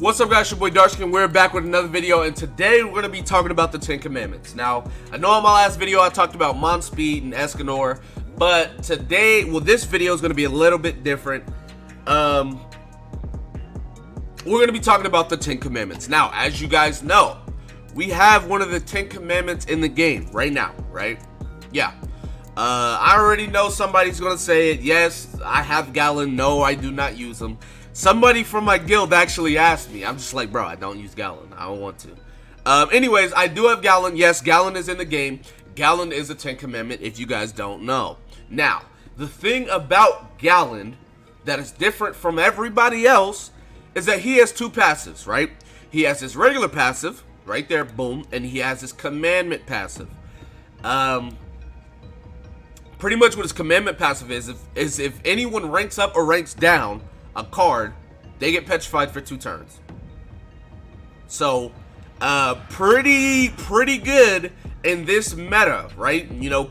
What's up, guys? Your boy DarkSkin. We're back with another video, and today we're going to be talking about the 10 Commandments. Now, I know in my last video I talked about Monspeed and Escanor, but today, this video is going to be a little bit different. We're going to be talking about the 10 Commandments. Now, as you guys know, we have one of the 10 Commandments in the game right now, right? Yeah. I already know somebody's going to say it. Yes, I have Gallon. No, I do not use them. Somebody from my guild actually asked me. I'm just like, bro, I don't use Gallon. I don't want to. Anyways, I do have Gallon. Yes, Gallon is in the game. Gallon is a 10 Commandment, if you guys don't know. Now, the thing about Gallon that is different from everybody else is that he has two passives, right? He has his regular passive, right there, boom, and he has his commandment passive. Pretty much what his commandment passive is if anyone ranks up or ranks down a card, they get petrified for 2 turns. So, pretty good in this meta, right? You know,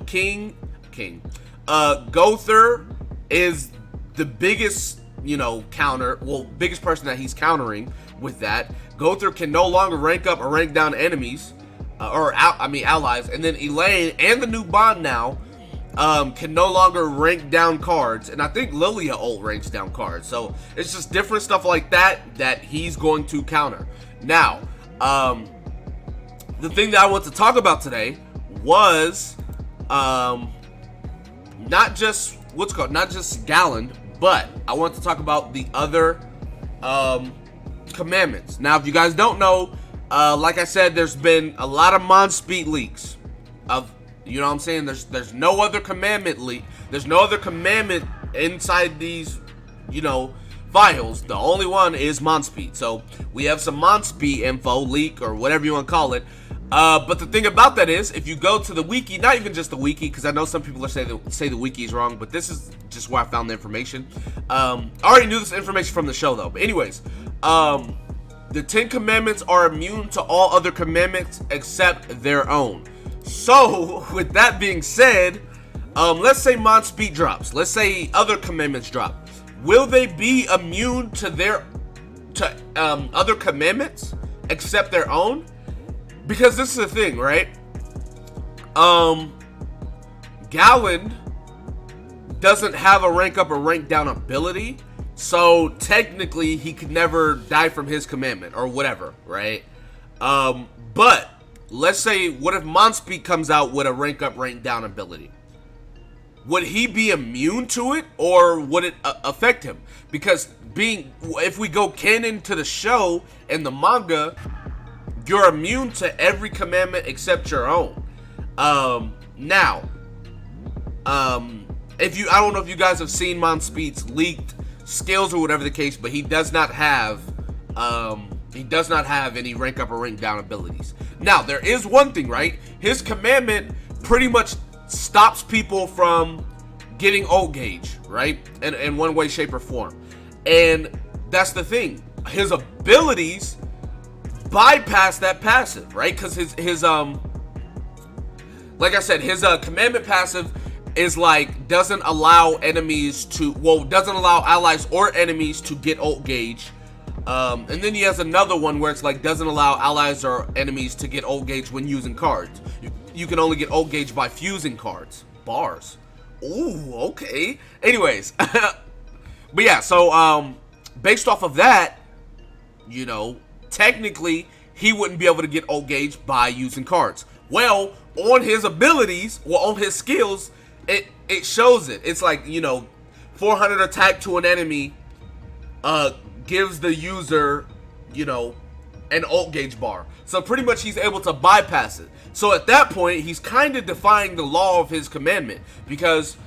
Gowther is the biggest, counter, biggest person that he's countering with that. Gowther can no longer rank up or rank down enemies, allies, and then Elaine and the new bond now can no longer rank down cards, and I think Lilia ult ranks down cards. So it's just different stuff like that he's going to counter. Now, the thing that I want to talk about today was not just Gallon, but I want to talk about the other commandments. Now, if you guys don't know, like I said, there's been a lot of Monspeed leaks of, you know what I'm saying? There's no other commandment leak. There's no other commandment inside these, files. The only one is Monspeed. So we have some Monspeed info leak or whatever you want to call it. But the thing about that is, if you go to the wiki, not even just the wiki, because I know some people are say the wiki is wrong, but this is just where I found the information. I already knew this information from the show though. But anyways, the 10 Commandments are immune to all other commandments except their own. So, with that being said, let's say Monspeed drops. Let's say other commandments drop. Will they be immune to other commandments except their own? Because this is the thing, right? Gallon doesn't have a rank up or rank down ability, so technically he could never die from his commandment or whatever, right? But let's say, what if Monspeed comes out with a rank up, rank down ability? Would he be immune to it, or would it affect him? Because if we go canon to the show and the manga, you're immune to every commandment except your own. Now, I don't know if you guys have seen Monspeed's leaked skills or whatever the case, but he does not have any rank up or rank down abilities. Now, there is one thing, right? His commandment pretty much stops people from getting ult gauge, right? In one way, shape, or form. And that's the thing. His abilities bypass that passive, right? Because his like I said, his commandment passive is like doesn't allow allies or enemies to get ult gauge. And then he has another one where it's like doesn't allow allies or enemies to get ult gauge when using cards. You can only get ult gauge by fusing cards. Bars. Ooh, okay. Anyways, but yeah, so based off of that, technically he wouldn't be able to get ult gauge by using cards. Well, on his abilities, on his skills, it shows it. It's like, 400 attack to an enemy gives the user, an ult gauge bar. So pretty much he's able to bypass it. So at that point, he's kind of defying the law of his commandment. Because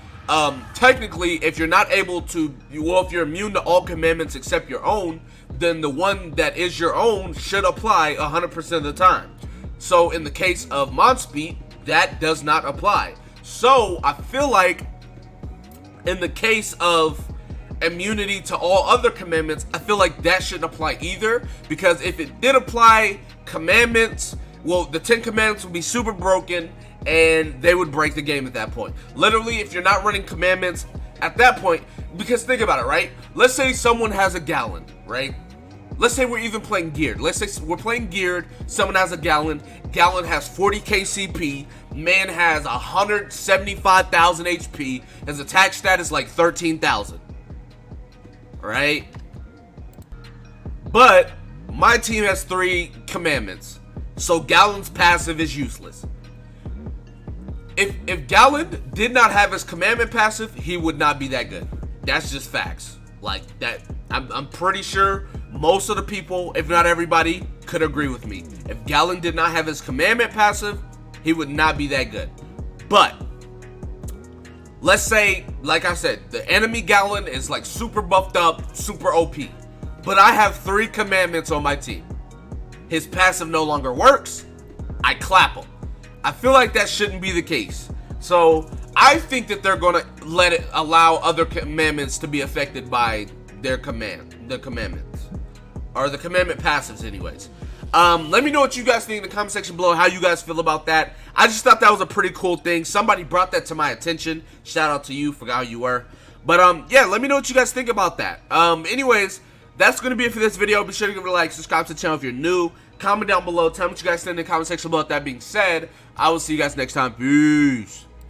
technically, if you're not able to, if you're immune to all commandments except your own, then the one that is your own should apply 100% of the time. So in the case of Monspeed, that does not apply. So I feel like in the case of immunity to all other commandments, I feel like that shouldn't apply either, because if it did apply commandments, the 10 Commandments would be super broken and they would break the game at that point. Literally, if you're not running commandments at that point, because think about it, right? Let's say someone has a Gallon, right? let's say we're even playing geared. Let's say we're playing geared. Someone has a Gallon. Gallon has 40 KCP. Man has 175,000 HP. His attack stat is like 13,000. Right? But my team has 3 commandments. So Gallon's passive is useless. If Gallon did not have his commandment passive, he would not be that good. That's just facts. Like that, I'm pretty sure most of the people, if not everybody, could agree with me. If Gallon did not have his commandment passive, he would not be that good. But let's say, like I said, the enemy Gallon is like super buffed up, super OP. But I have 3 commandments on my team. His passive no longer works. I clap him. I feel like that shouldn't be the case. So I think that they're gonna allow other commandments to be affected by the commandments, or the commandment passives anyways. Let me know what you guys think in the comment section below, how you guys feel about that. I just thought that was a pretty cool thing. Somebody brought that to my attention. Shout out to you, forgot who you were. But yeah, let me know what you guys think about that. Anyways, that's gonna be it for this video. Be sure to give it a like, subscribe to the channel if you're new. Comment down below, tell me what you guys think in the comment section below. That being said, I will see you guys next time. Peace.